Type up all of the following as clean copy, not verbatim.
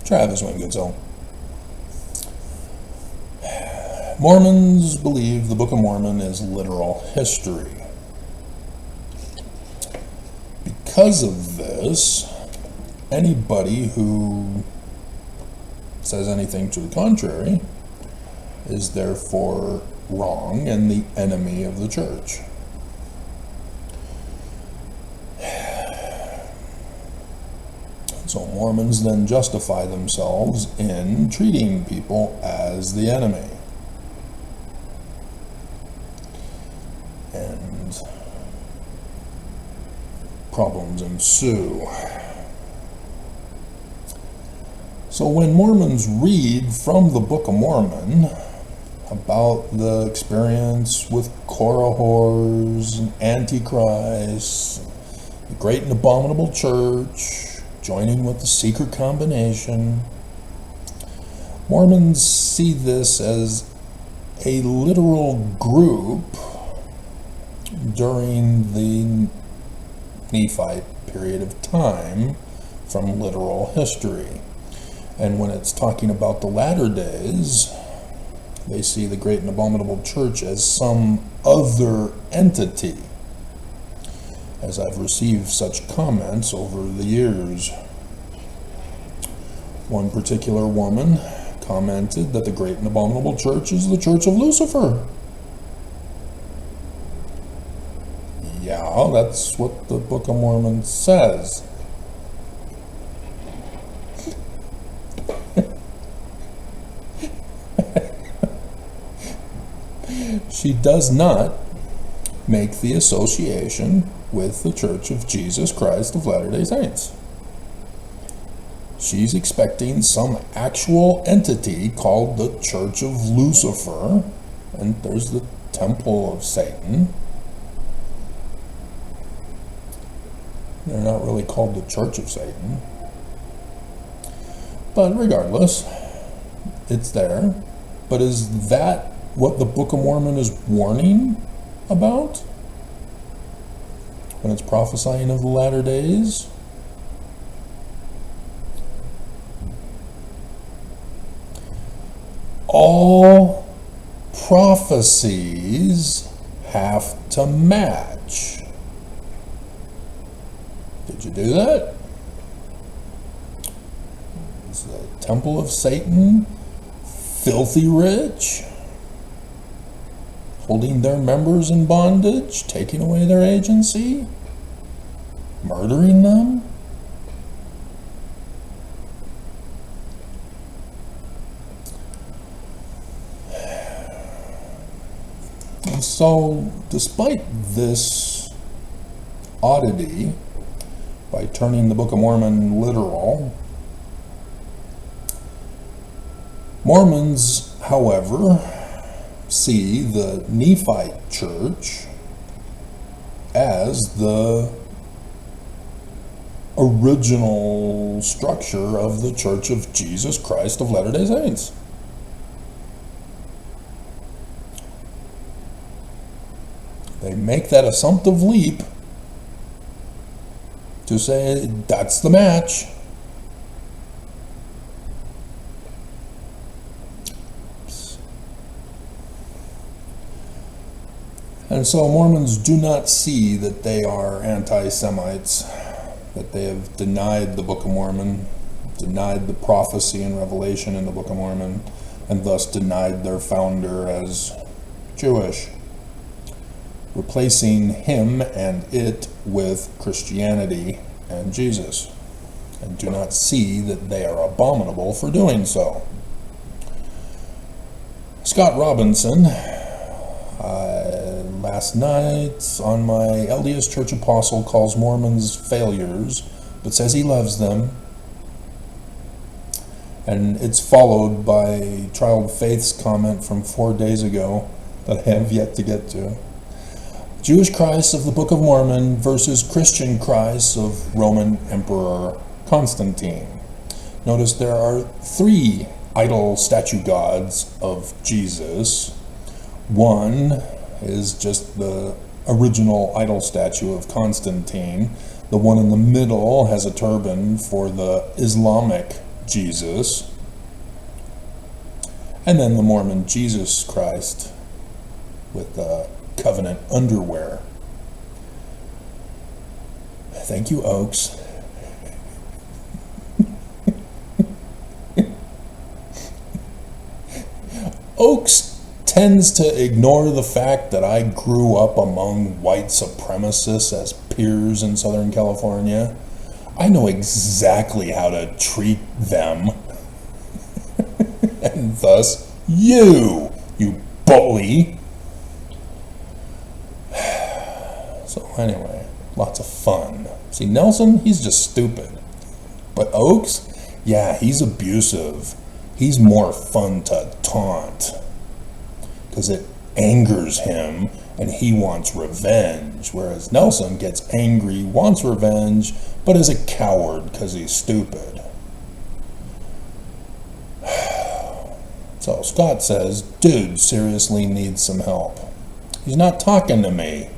Travis went good, so. Mormons believe the Book of Mormon is literal history. Because of this, anybody who says anything to the contrary is therefore wrong and the enemy of the church. So Mormons then justify themselves in treating people as the enemy. And problems ensue. So when Mormons read from the Book of Mormon about the experience with Korahors and Antichrist, the great and abominable church, joining with the secret combination, Mormons see this as a literal group during the Nephite period of time from literal history. And when it's talking about the latter days, they see the great and abominable church as some other entity, as I've received such comments over the years. One particular woman commented that the great and abominable church is the Church of Lucifer. Yeah, that's what the Book of Mormon says. She does not make the association with the Church of Jesus Christ of Latter-day Saints. She's expecting some actual entity called the Church of Lucifer, and there's the Temple of Satan. They're not really called the Church of Satan. But regardless, it's there. But is that what the Book of Mormon is warning about when it's prophesying of the latter days? All prophecies have to match. Did you do that? Is the Temple of Satan filthy rich? Holding their members in bondage, taking away their agency, murdering them? And so, despite this oddity, by turning the Book of Mormon literal, Mormons, however, see the Nephite church as the original structure of the Church of Jesus Christ of Latter-day Saints. They make that assumptive leap to say that's the match. And so Mormons do not see that they are anti-Semites, that they have denied the Book of Mormon, denied the prophecy and revelation in the Book of Mormon, and thus denied their founder as Jewish, replacing him and it with Christianity and Jesus, and do not see that they are abominable for doing so. Scott Robinson, last night on my LDS Church Apostle, calls Mormons failures, but says he loves them. And it's followed by Child Faith's comment from 4 days ago that I have yet to get to. Jewish Christ of the Book of Mormon versus Christian Christ of Roman Emperor Constantine. Notice there are 3 idol statue gods of Jesus. One is just the original idol statue of Constantine. The one in the middle has a turban for the Islamic Jesus, and then the Mormon Jesus Christ with the covenant underwear. Thank you, Oaks. Oaks tends to ignore the fact that I grew up among white supremacists as peers in Southern California. I know exactly how to treat them. And thus, you bully. So anyway, lots of fun. See, Nelson, he's just stupid. But Oaks, yeah, he's abusive. He's more fun to taunt because it angers him and he wants revenge, whereas Nelson gets angry, wants revenge, but is a coward because he's stupid. So Scott says, dude seriously needs some help. He's not talking to me.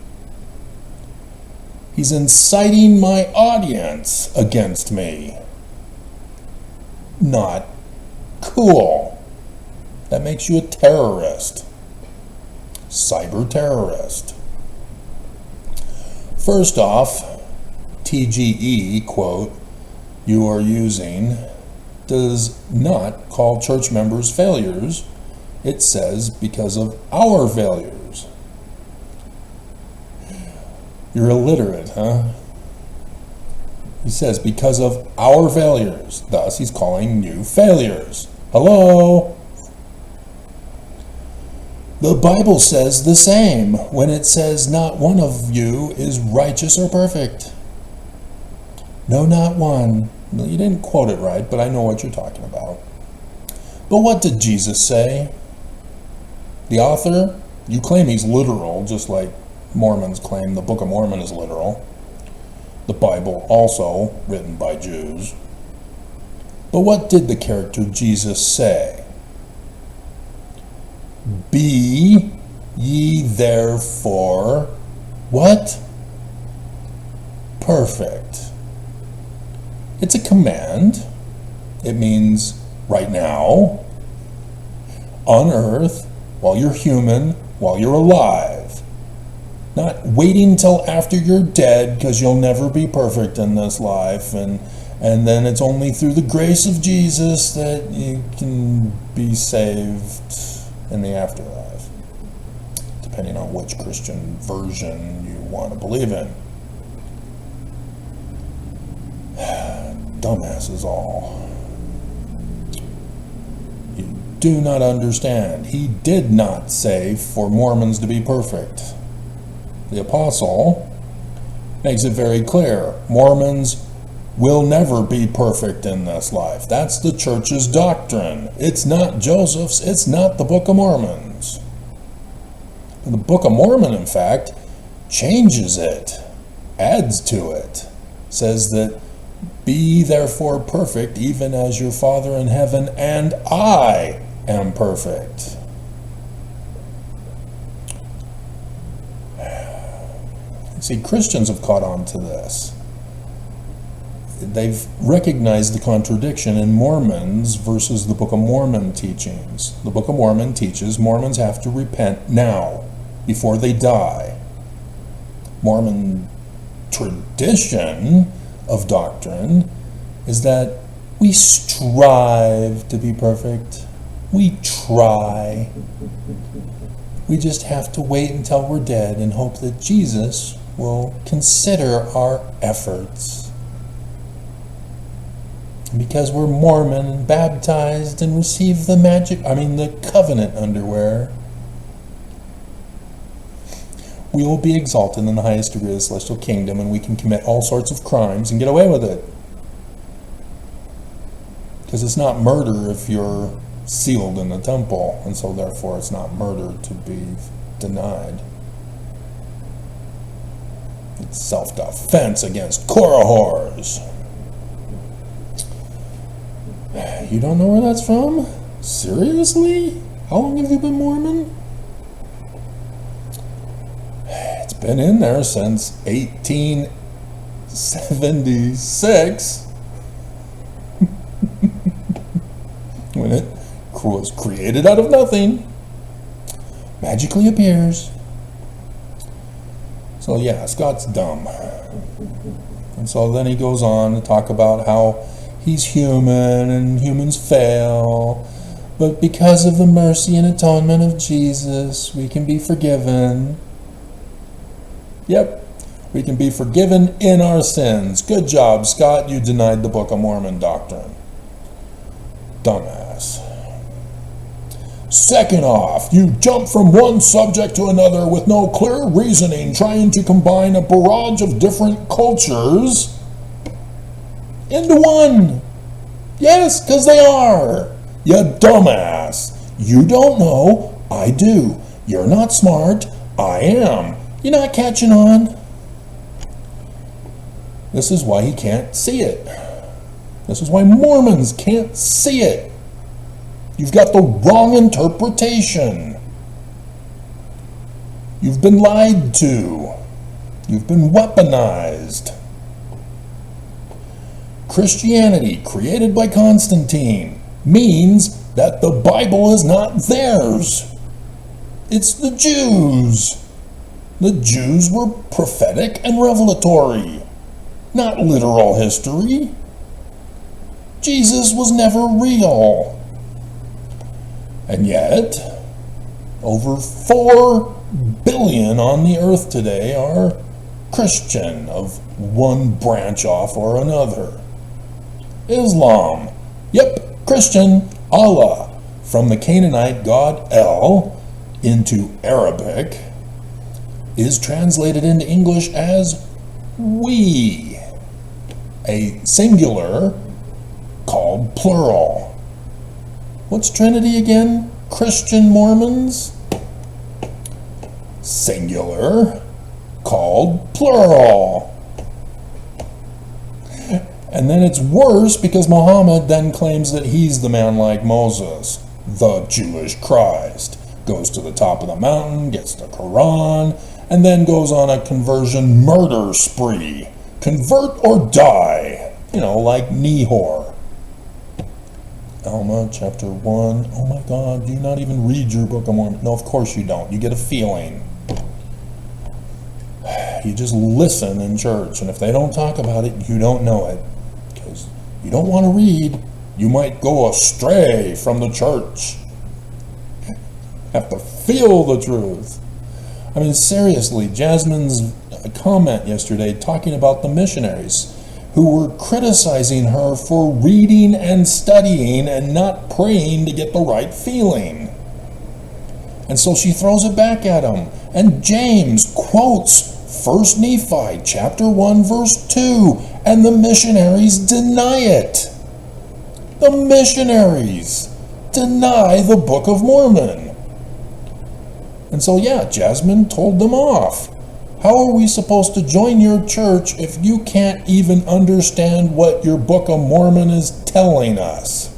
He's inciting my audience against me. Not cool. That makes you a terrorist. Cyber terrorist. First off, TGE, quote, you are using, does not call church members failures. It says because of our failures. You're illiterate, huh? He says because of our failures. Thus, he's calling you failures. Hello? The Bible says the same when it says not one of you is righteous or perfect. No, not one. You didn't quote it right, but I know what you're talking about. But what did Jesus say? The author, you claim he's literal, just like Mormons claim the Book of Mormon is literal. The Bible also written by Jews. But what did the character Jesus say? Be ye therefore what? Perfect. It's a command. It means right now, on earth, while you're human, while you're alive. Not waiting till after you're dead, because you'll never be perfect in this life, and then it's only through the grace of Jesus that you can be saved in the afterlife, depending on which Christian version you want to believe in. Dumbasses all. You do not understand. He did not say for Mormons to be perfect. The apostle makes it very clear. Mormons will never be perfect in this life. That's the church's doctrine. It's not Joseph's. It's not the Book of Mormon's. The Book of Mormon, in fact, changes it, adds to it, says that be therefore perfect, even as your Father in heaven and I am perfect. See, Christians have caught on to this. They've recognized the contradiction in Mormons versus the Book of Mormon teachings. The Book of Mormon teaches Mormons have to repent now, before they die. Mormon tradition of doctrine is that we strive to be perfect. We try. We just have to wait until we're dead and hope that Jesus will consider our efforts. Because we're Mormon and baptized and receive the covenant underwear, we will be exalted in the highest degree of the celestial kingdom, and we can commit all sorts of crimes and get away with it. Because it's not murder if you're sealed in the temple, and so therefore it's not murder to be denied. It's self-defense against Korahors. You don't know where that's from? Seriously? How long have you been Mormon? It's been in there since 1876. was created out of nothing, magically appears. So yeah, Scott's dumb. And so then he goes on to talk about how he's human and humans fail, but because of the mercy and atonement of Jesus, we can be forgiven. Yep, we can be forgiven in our sins. Good job, Scott. You denied the Book of Mormon doctrine. Dumbass. Second off, you jump from one subject to another with no clear reasoning, trying to combine a barrage of different cultures into one. Yes, because they are. You dumbass. You don't know. I do. You're not smart. I am. You're not catching on. This is why he can't see it. This is why Mormons can't see it. You've got the wrong interpretation. You've been lied to. You've been weaponized. Christianity, created by Constantine, means that the Bible is not theirs. It's the Jews. The Jews were prophetic and revelatory, not literal history. Jesus was never real. And yet, over 4 billion on the earth today are Christian of one branch off or another. Islam, yep, Christian, Allah, from the Canaanite god El into Arabic, is translated into English as we, a singular called plural. What's Trinity again? Christian Mormons? Singular called plural. And then it's worse because Muhammad then claims that he's the man like Moses, the Jewish Christ. Goes to the top of the mountain, gets the Quran, and then goes on a conversion murder spree. Convert or die. You know, like Nehor. Alma, chapter 1. Oh my God, do you not even read your Book of Mormon? No, of course you don't. You get a feeling. You just listen in church, and if they don't talk about it, you don't know it. Because you don't want to read. You might go astray from the church. Have to feel the truth. I mean, seriously, Jasmine's comment yesterday talking about the missionaries who were criticizing her for reading and studying and not praying to get the right feeling. And so she throws it back at him. And James quotes 1 Nephi chapter 1 verse 2, and the missionaries deny it. The missionaries deny the Book of Mormon. And so yeah, Jasmine told them off. How are we supposed to join your church if you can't even understand what your Book of Mormon is telling us?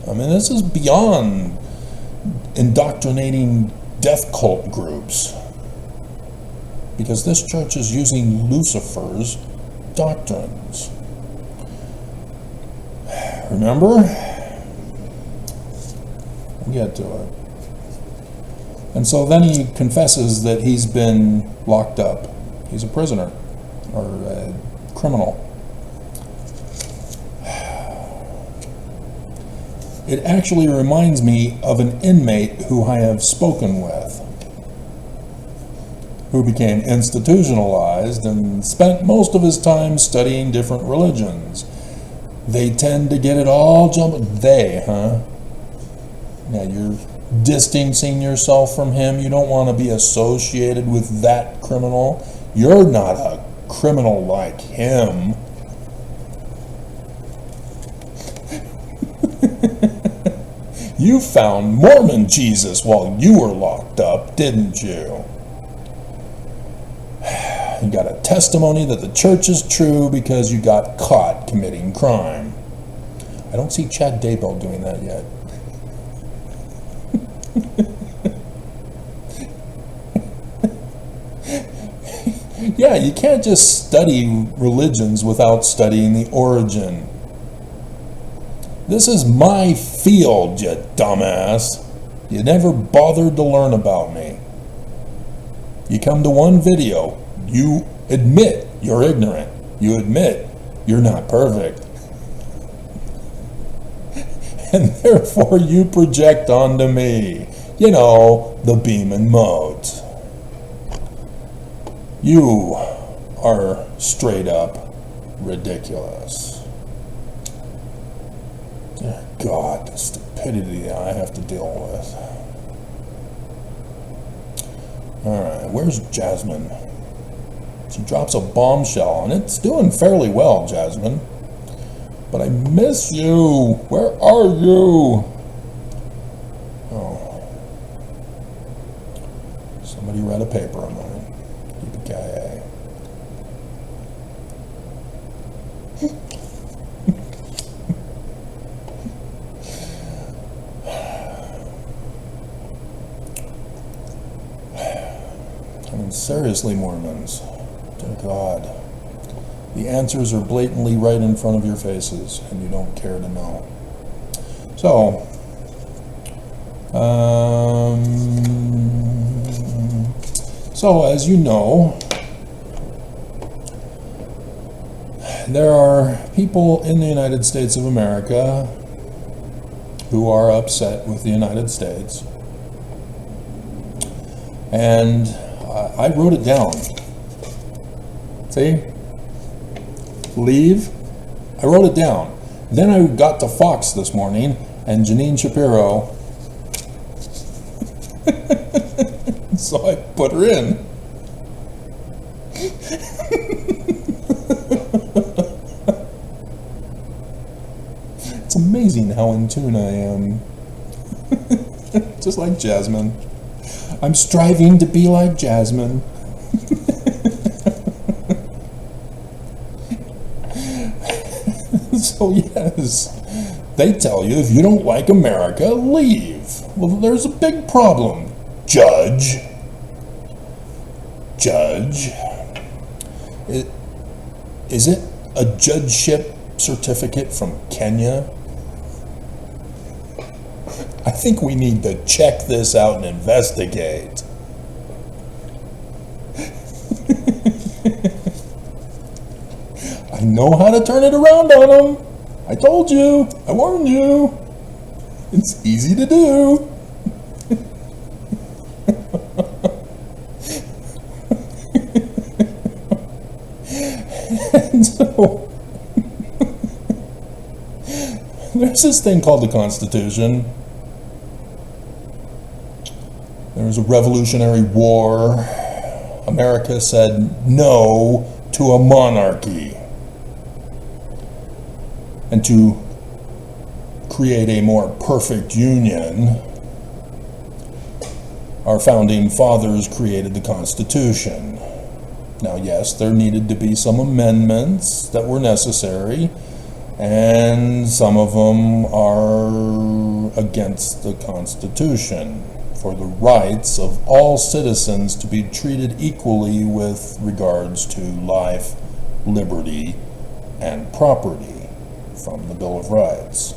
I mean, this is beyond indoctrinating death cult groups. Because this church is using Lucifer's doctrines. Remember? We'll get to it. And so then he confesses that he's been locked up. He's a prisoner or a criminal. It actually reminds me of an inmate who I have spoken with, who became institutionalized and spent most of his time studying different religions. They tend to get it all jumbled. They, huh? Yeah, you're distancing yourself from him. You don't want to be associated with that criminal. You're not a criminal like him. You found Mormon Jesus while you were locked up, didn't you? You got a testimony that the church is true because you got caught committing crime. I don't see Chad Daybell doing that yet. Yeah, you can't just study religions without studying the origin. This is my field, you dumbass. You never bothered to learn about me. You come to one video, you admit you're ignorant. You admit you're not perfect. And therefore you project onto me, the Beeman modes. You are straight up ridiculous. Dear God, the stupidity I have to deal with. Alright, where's Jasmine? She drops a bombshell, and it's doing fairly well, Jasmine. But I miss you. Where are you? Oh. Somebody read a paper of mine. Yippee-ki-yay. I mean, seriously, Mormons. Dear God. The answers are blatantly right in front of your faces, and you don't care to know. So, as you know, there are people in the United States of America who are upset with the United States. And I wrote it down. See? Leave. I wrote it down. Then I got to Fox this morning, and Janine Shapiro. So I put her in. It's amazing how in tune I am. Just like Jasmine. I'm striving to be like Jasmine. So yes, they tell you if you don't like America, leave. Well, there's a big problem, Judge. Is it a judgeship certificate from Kenya? I think we need to check this out and investigate. I know how to turn it around on them. I told you. I warned you. It's easy to do. And so, there's this thing called the Constitution. There was a Revolutionary War. America said no to a monarchy. And to create a more perfect union, our founding fathers created the Constitution. Now, yes, there needed to be some amendments that were necessary, and some of them are against the Constitution for the rights of all citizens to be treated equally with regards to life, liberty, and property from the Bill of Rights.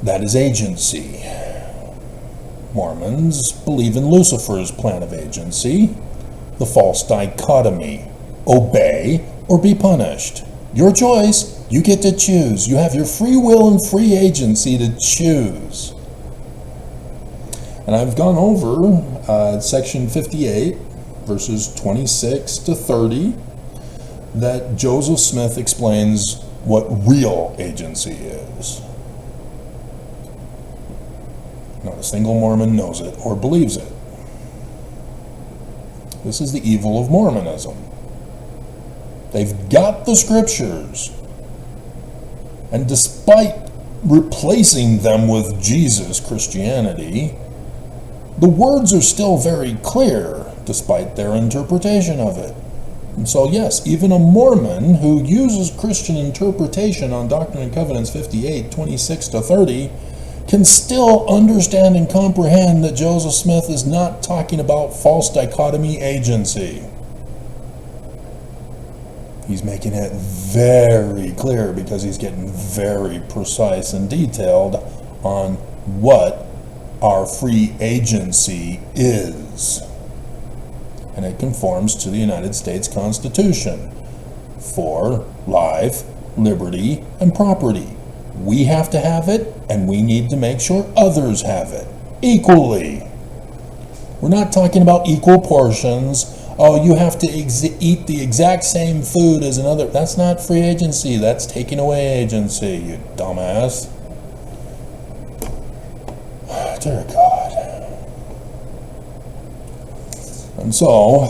That is agency. Mormons believe in Lucifer's plan of agency, the false dichotomy, obey or be punished. Your choice, you get to choose. You have your free will and free agency to choose. And I've gone over section 58, verses 26 to 30, that Joseph Smith explains what real agency is. Not a single Mormon knows it or believes it. This is the evil of Mormonism. They've got the scriptures, and despite replacing them with Jesus Christianity, the words are still very clear despite their interpretation of it. And so yes, even a Mormon who uses Christian interpretation on Doctrine and Covenants 58, 26 to 30 can still understand and comprehend that Joseph Smith is not talking about false dichotomy agency. He's making it very clear because he's getting very precise and detailed on what our free agency is. And it conforms to the United States Constitution for life, liberty, and property. We have to have it, and we need to make sure others have it equally. We're not talking about equal portions. Oh, you have to eat the exact same food as another. That's not free agency. That's taking away agency, you dumbass. Dear God. And so,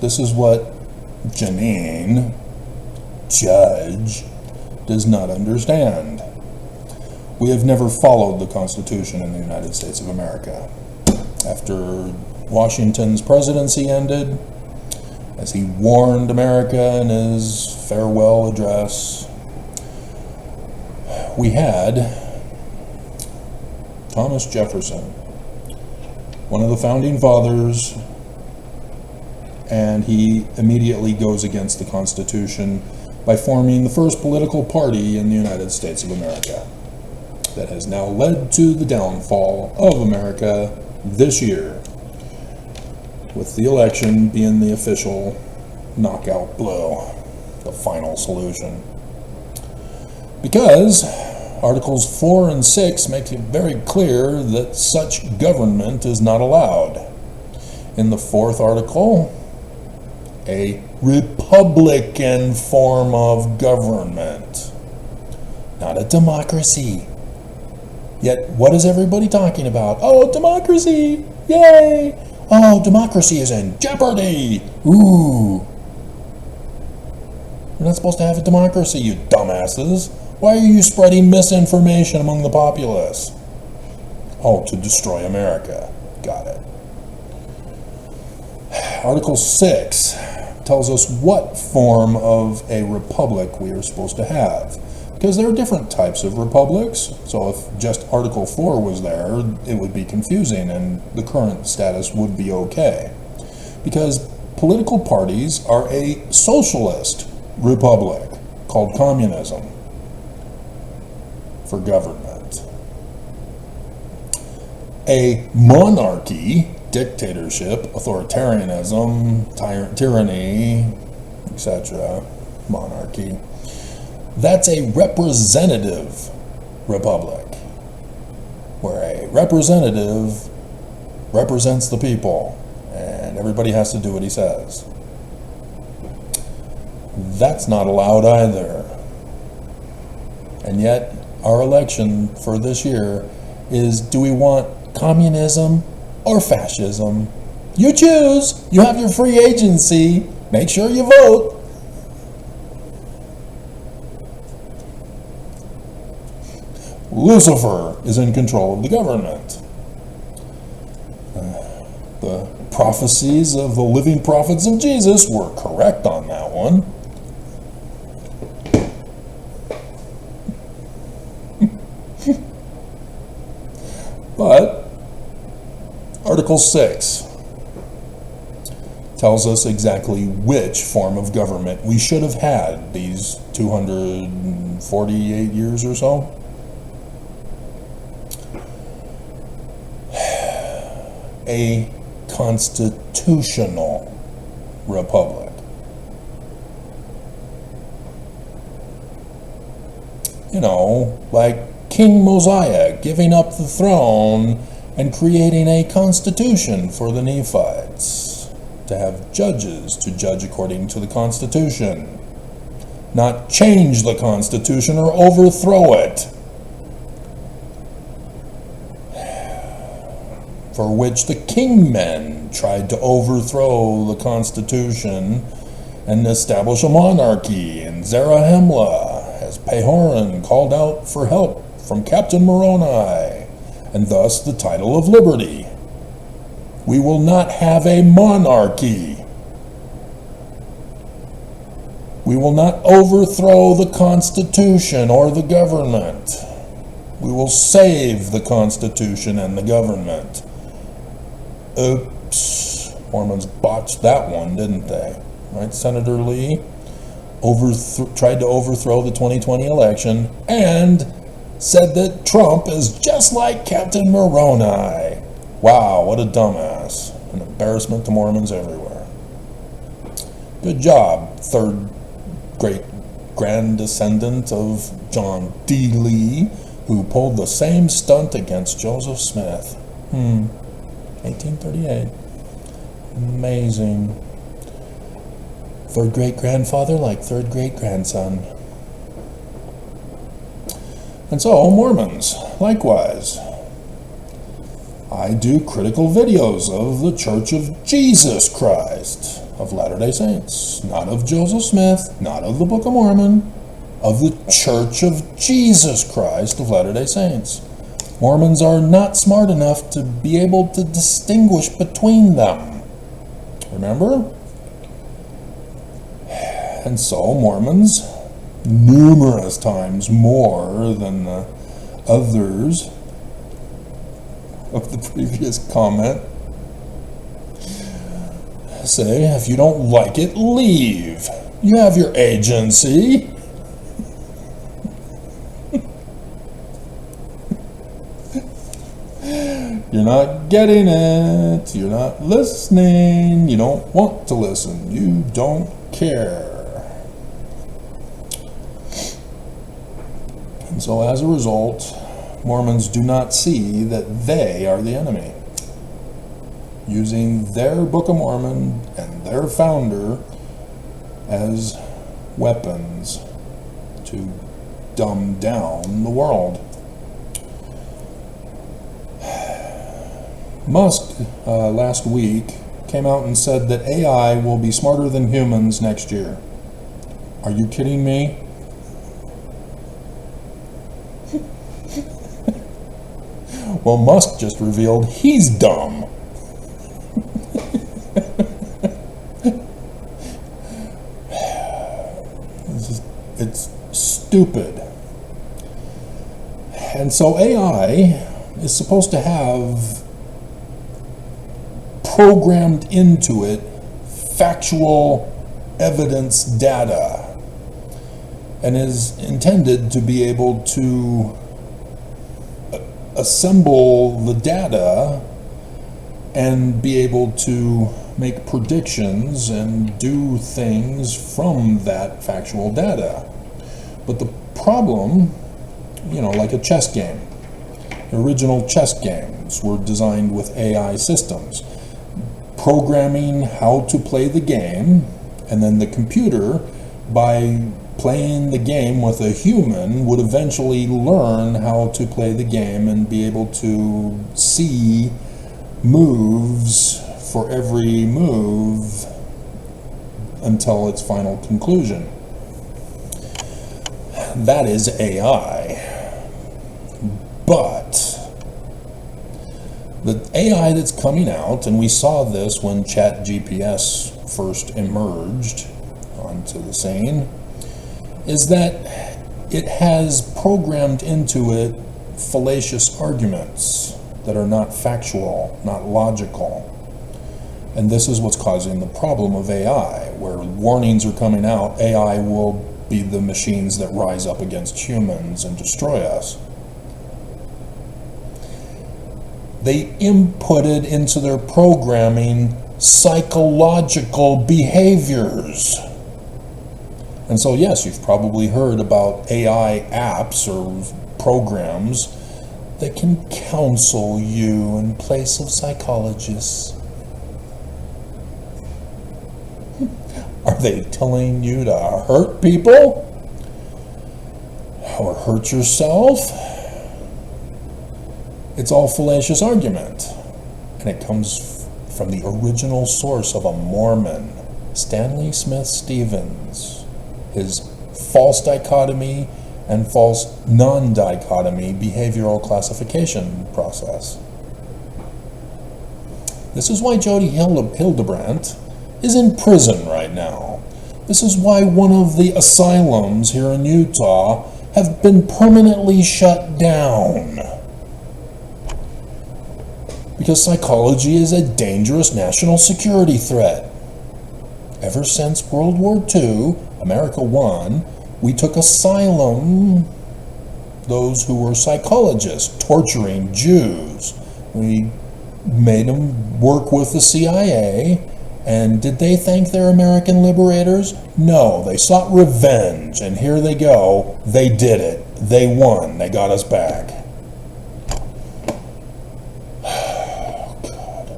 this is what Janine, Judge, does not understand. We have never followed the Constitution in the United States of America. After Washington's presidency ended, as he warned America in his farewell address, we had Thomas Jefferson, one of the founding fathers, and he immediately goes against the Constitution by forming the first political party in the United States of America that has now led to the downfall of America this year, with the election being the official knockout blow, the final solution. Because Articles 4 and 6 make it very clear that such government is not allowed. In the 4th article, a republican form of government, not a democracy. Yet, what is everybody talking about? Oh, democracy! Yay! Oh, democracy is in jeopardy! Ooh! You're not supposed to have a democracy, you dumbasses. Why are you spreading misinformation among the populace? Oh, to destroy America. Got it. Article 6 tells us what form of a republic we are supposed to have. Because there are different types of republics, so if just Article 4 was there, it would be confusing and the current status would be okay. Because political parties are a socialist republic called communism for government. A monarchy, dictatorship, authoritarianism, tyranny, etc., monarchy, that's a representative republic, where a representative represents the people, and everybody has to do what he says. That's not allowed either. And yet, our election for this year is, do we want communism or fascism? You choose. You have your free agency. Make sure you vote. Lucifer is in control of the government. The prophecies of the living prophets of Jesus were correct on that one. But Article 6 tells us exactly which form of government we should have had these 248 years or so. A constitutional republic. You know, like King Mosiah giving up the throne and creating a constitution for the Nephites, to have judges to judge according to the Constitution, not change the Constitution or overthrow it, for which the kingmen tried to overthrow the Constitution and establish a monarchy in Zarahemla, as Pahoran called out for help from Captain Moroni, and thus the title of liberty. We will not have a monarchy. We will not overthrow the Constitution or the government. We will save the Constitution and the government. Oops. Mormons botched that one, didn't they? Right, Senator Lee tried to overthrow the 2020 election and said that Trump is just like Captain Moroni. Wow, what a dumbass. An embarrassment to Mormons everywhere. Good job, third great grand descendant of John D. Lee, who pulled the same stunt against Joseph Smith. 1838. Amazing. Third great-grandfather like third great-grandson. And so, Mormons, likewise. I do critical videos of the Church of Jesus Christ of Latter-day Saints. Not of Joseph Smith, not of the Book of Mormon, of the Church of Jesus Christ of Latter-day Saints. Mormons are not smart enough to be able to distinguish between them. Remember? And so Mormons, numerous times more than the others of the previous comment, say, if you don't like it, leave. You have your agency. You're not getting it. You're not listening. You don't want to listen. You don't care. And so as a result, Mormons do not see that they are the enemy, using their Book of Mormon and their founder as weapons to dumb down the world. Musk last week came out and said that AI will be smarter than humans next year. Are you kidding me? Well, Musk just revealed he's dumb. It's stupid. And so AI is supposed to have programmed into it factual evidence data, and is intended to be able to assemble the data and be able to make predictions and do things from that factual data. But the problem, like a chess game, original chess games were designed with AI systems, programming how to play the game, and then the computer, by playing the game with a human, would eventually learn how to play the game and be able to see moves for every move until its final conclusion. That is AI. But the AI that's coming out, and we saw this when ChatGPS first emerged onto the scene, is that it has programmed into it fallacious arguments that are not factual, not logical. And this is what's causing the problem of AI, where warnings are coming out, AI will be the machines that rise up against humans and destroy us. They inputted into their programming psychological behaviors. And so, yes, you've probably heard about AI apps or programs that can counsel you in place of psychologists. Are they telling you to hurt people? Or hurt yourself? It's all fallacious argument. And it comes from the original source of a Mormon, Stanley Smith Stevens. His false dichotomy and false non-dichotomy behavioral classification process. This is why Jody Hildebrandt is in prison right now. This is why one of the asylums here in Utah have been permanently shut down. Because psychology is a dangerous national security threat. Ever since World War II, America won, we took asylum those who were psychologists torturing Jews. We made them work with the CIA, and did they thank their American liberators? No, they sought revenge, and here they go. They did it. They won. They got us back. Oh, God.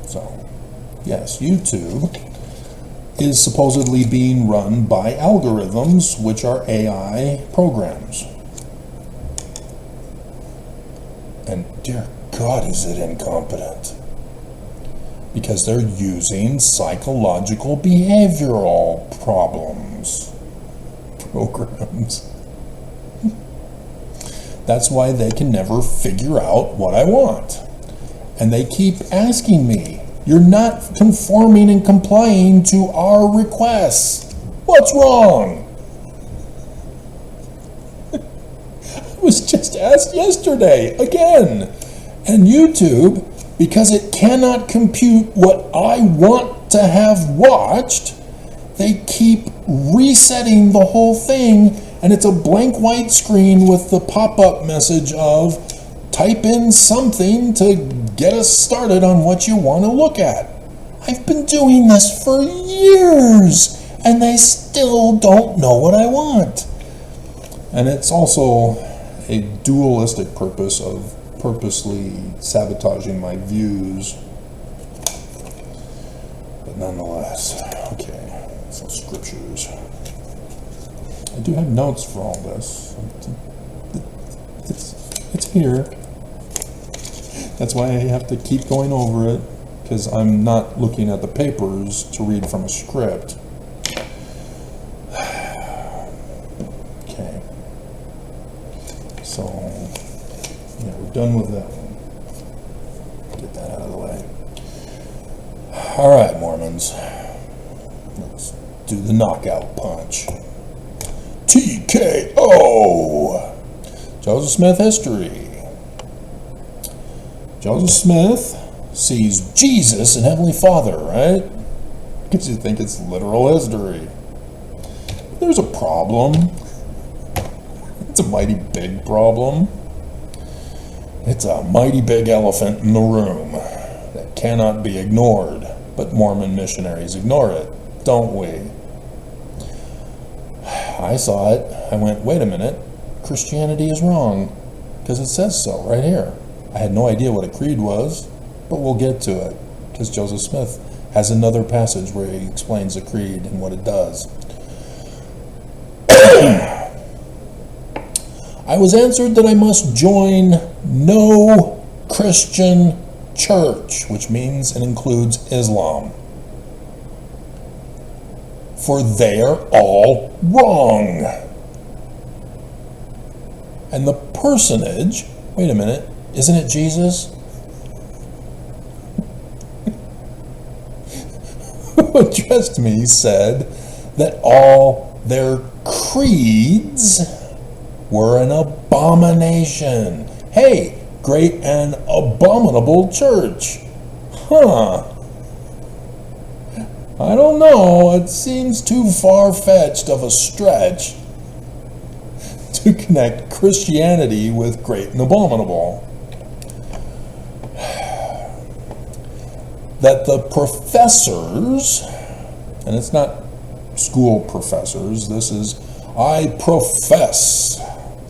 So, yes, YouTube is supposedly being run by algorithms, which are AI programs. And dear God, is it incompetent. Because they're using psychological behavioral programs. That's why they can never figure out what I want. And they keep asking me, you're not conforming and complying to our requests. What's wrong? I was just asked yesterday, again. And YouTube, because it cannot compute what I want to have watched, they keep resetting the whole thing, and it's a blank white screen with the pop-up message of type in something to get us started on what you want to look at. I've been doing this for years, and they still don't know what I want. And it's also a dualistic purpose of purposely sabotaging my views. But nonetheless, okay, so scriptures. I do have notes for all this. It's here. That's why I have to keep going over it, because I'm not looking at the papers to read from a script. Okay. So, yeah, we're done with that one. Get that out of the way. All right, Mormons. Let's do the knockout punch. TKO! Joseph Smith history. Joseph Smith sees Jesus and Heavenly Father, right? Because you think it's literal history. There's a problem. It's a mighty big problem. It's a mighty big elephant in the room that cannot be ignored. But Mormon missionaries ignore it, don't we? I saw it. I went, wait a minute. Christianity is wrong. Because it says so right here. I had no idea what a creed was, but we'll get to it. Because Joseph Smith has another passage where he explains a creed and what it does. I was answered that I must join no Christian church, which means it includes Islam. For they are all wrong. And the personage, wait a minute, isn't it Jesus? Who addressed me said that all their creeds were an abomination. Hey, great and abominable church. Huh. I don't know, it seems too far-fetched of a stretch to connect Christianity with great and abominable. That the professors, and it's not school professors, this is, I profess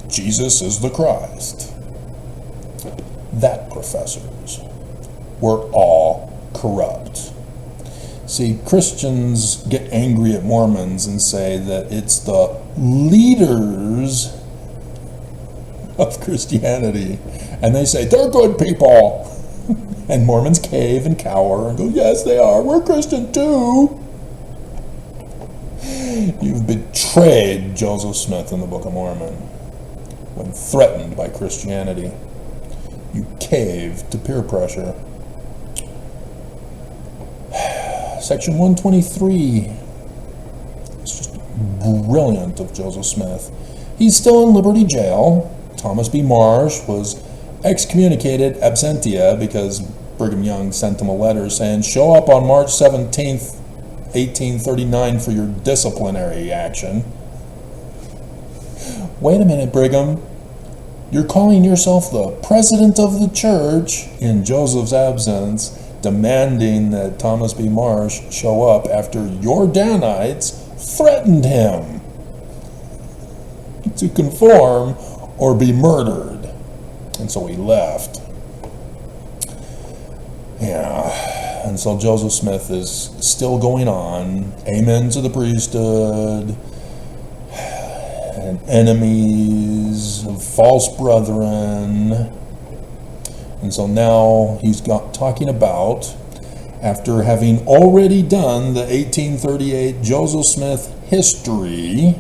Jesus is the Christ. That professors were all corrupt. See, Christians get angry at Mormons and say that it's the leaders of Christianity. And they say, they're good people. And Mormons cave and cower and go, yes, they are. We're Christian too. You've betrayed Joseph Smith in the Book of Mormon when threatened by Christianity. You caved to peer pressure. Section 123. It's just brilliant of Joseph Smith. He's still in Liberty Jail. Thomas B. Marsh was excommunicated absentia because Brigham Young sent him a letter saying, show up on March 17th, 1839 for your disciplinary action. Wait a minute, Brigham. You're calling yourself the president of the church in Joseph's absence, demanding that Thomas B. Marsh show up after your Danites threatened him to conform or be murdered. And so he left. Yeah, and so Joseph Smith is still going on. Amen to the priesthood, and enemies of false brethren. And so now he's talking about, after having already done the 1838 Joseph Smith history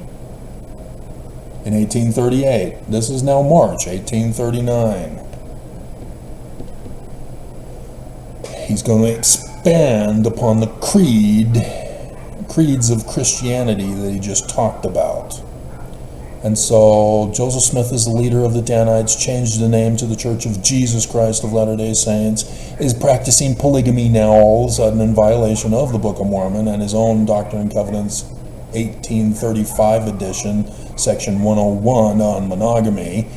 in 1838. This is now March 1839. He's going to expand upon the creeds of Christianity that he just talked about. And so Joseph Smith is the leader of the Danites, changed the name to the Church of Jesus Christ of Latter-day Saints, is practicing polygamy now all of a sudden in violation of the Book of Mormon and his own Doctrine and Covenants 1835 edition, section 101 on monogamy,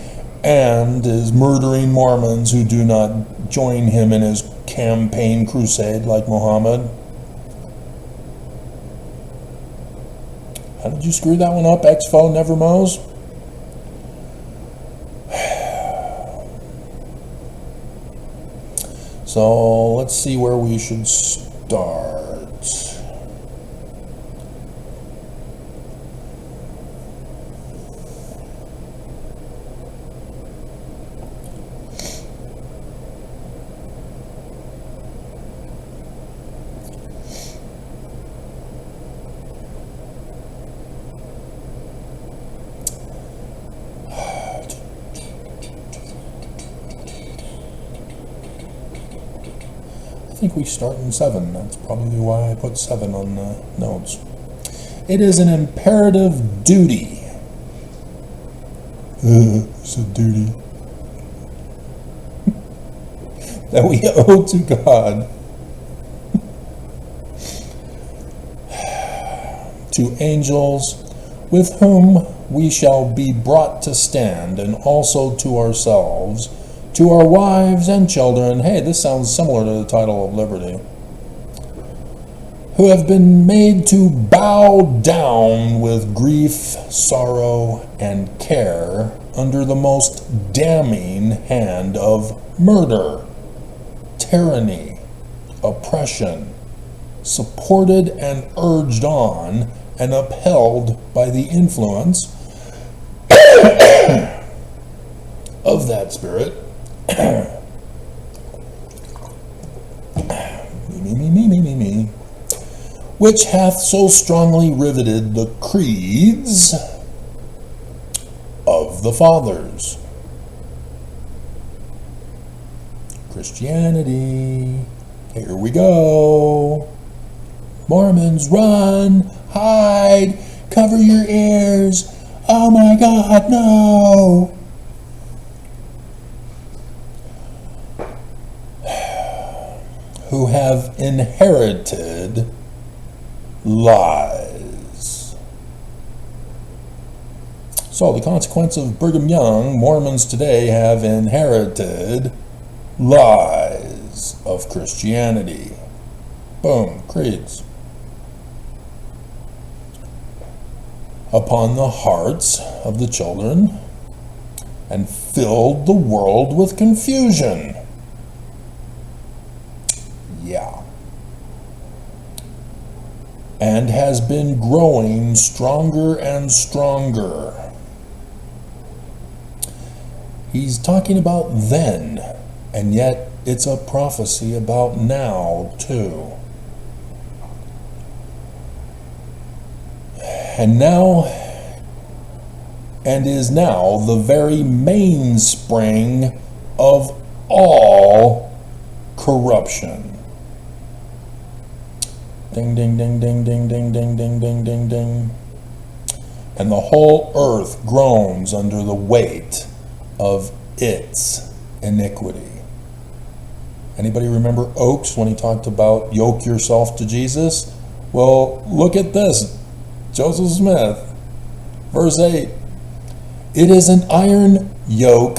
and is murdering Mormons who do not join him in his campaign crusade like Muhammad. How did you screw that one up, Exfo Nevermose? So let's see where we should start. I think we start in 7. That's probably why I put 7 on the notes. It is an imperative duty. It's a duty that we owe to God to angels with whom we shall be brought to stand, and also to ourselves, to our wives and children. Hey, this sounds similar to the title of Liberty. Who have been made to bow down with grief, sorrow, and care under the most damning hand of murder, tyranny, oppression, supported and urged on and upheld by the influence of that spirit. me, which hath so strongly riveted the creeds of the fathers. Christianity, here we go. Mormons, run, hide, cover your ears. Oh my God, no. Who have inherited lies. So the consequence of Brigham Young, Mormons today have inherited lies of Christianity. Boom, creeds. Upon the hearts of the children, and filled the world with confusion. Yeah. And has been growing stronger and stronger. He's talking about then, and yet it's a prophecy about now too. And now, and is now the very mainspring of all corruption. Ding, ding, ding, ding, ding, ding, ding, ding, ding, ding, ding. and the whole earth groans under the weight of its iniquity. Anybody remember Oakes when he talked about yoke yourself to Jesus? Well, look at this. Joseph Smith, verse 8. It is an iron yoke,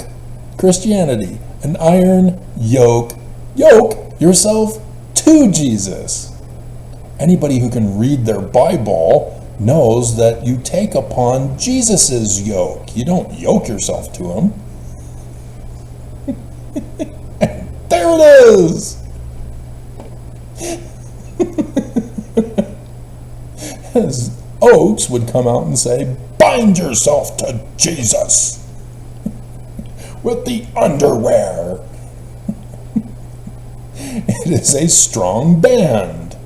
Christianity, an iron yoke. Yoke yourself to Jesus. Anybody who can read their Bible knows that you take upon Jesus's yoke. You don't yoke yourself to him. There it is! As Oakes would come out and say, bind yourself to Jesus with the underwear. It is a strong band.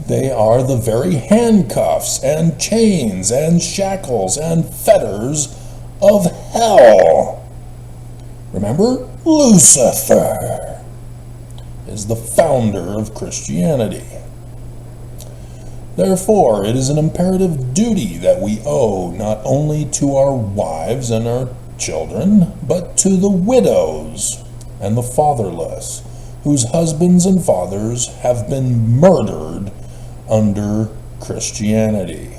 They are the very handcuffs and chains and shackles and fetters of hell. Remember, Lucifer is the founder of Christianity. Therefore, it is an imperative duty that we owe not only to our wives and our children, but to the widows and the fatherless, whose husbands and fathers have been murdered under Christianity.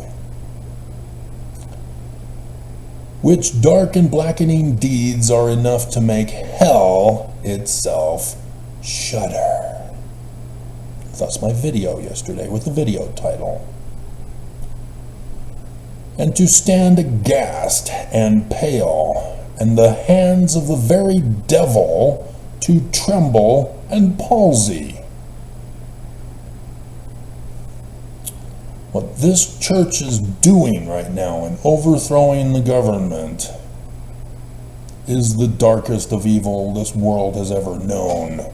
Which dark and blackening deeds are enough to make hell itself shudder. That's my video yesterday with the video title. And to stand aghast and pale, and the hands of the very devil to tremble and palsy. What this church is doing right now in overthrowing the government is the darkest of evil this world has ever known.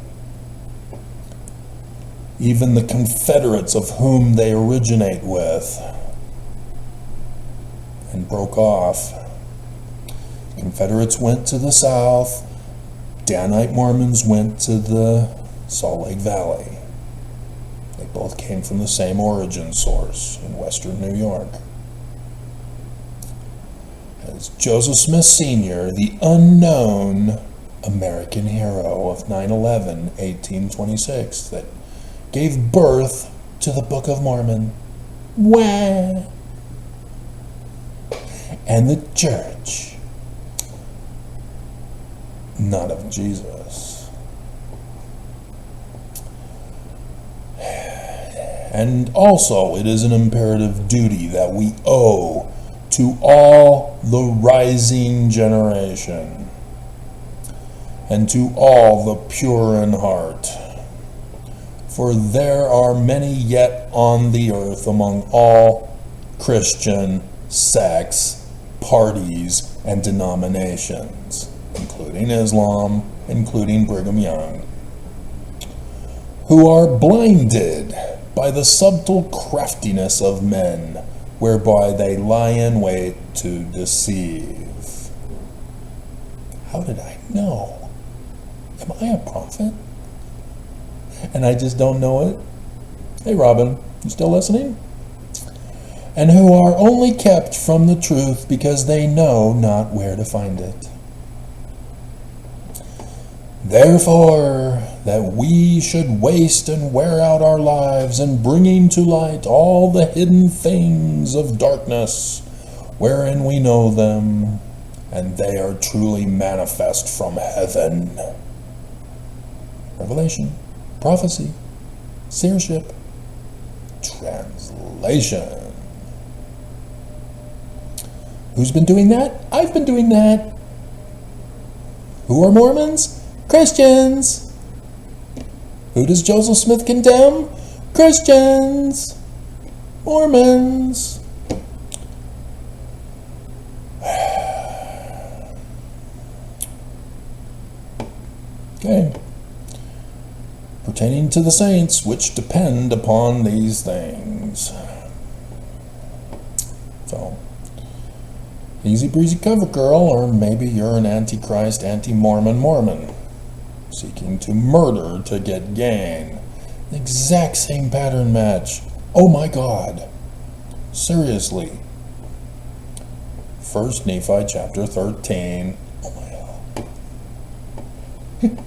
Even the Confederates of whom they originate with and broke off. Confederates went to the South. Danite Mormons went to the Salt Lake Valley. They both came from the same origin source in western New York. As Joseph Smith Sr., the unknown American hero of 9/11, 1826, that gave birth to the Book of Mormon. Wah! And the church, not of Jesus. And also, it is an imperative duty that we owe to all the rising generation and to all the pure in heart. For there are many yet on the earth among all Christian sects, parties, and denominations, including Islam, including Brigham Young, who are blinded by the subtle craftiness of men, whereby they lie in wait to deceive. How did I know? Am I a prophet? And I just don't know it? Hey Robin, you still listening? And who are only kept from the truth because they know not where to find it. Therefore, that we should waste and wear out our lives in bringing to light all the hidden things of darkness, wherein we know them, and they are truly manifest from heaven. Revelation, prophecy, seership, translation. Who's been doing that? I've been doing that. Who are Mormons? Christians. Who does Joseph Smith condemn? Christians. Mormons. Okay. Pertaining to the saints, which depend upon these things. So, easy breezy cover girl, or maybe you're an antichrist, anti-Mormon Mormon, seeking to murder to get gain. The exact same pattern match. Oh my God. Seriously. 1 Nephi chapter 13. Oh my God.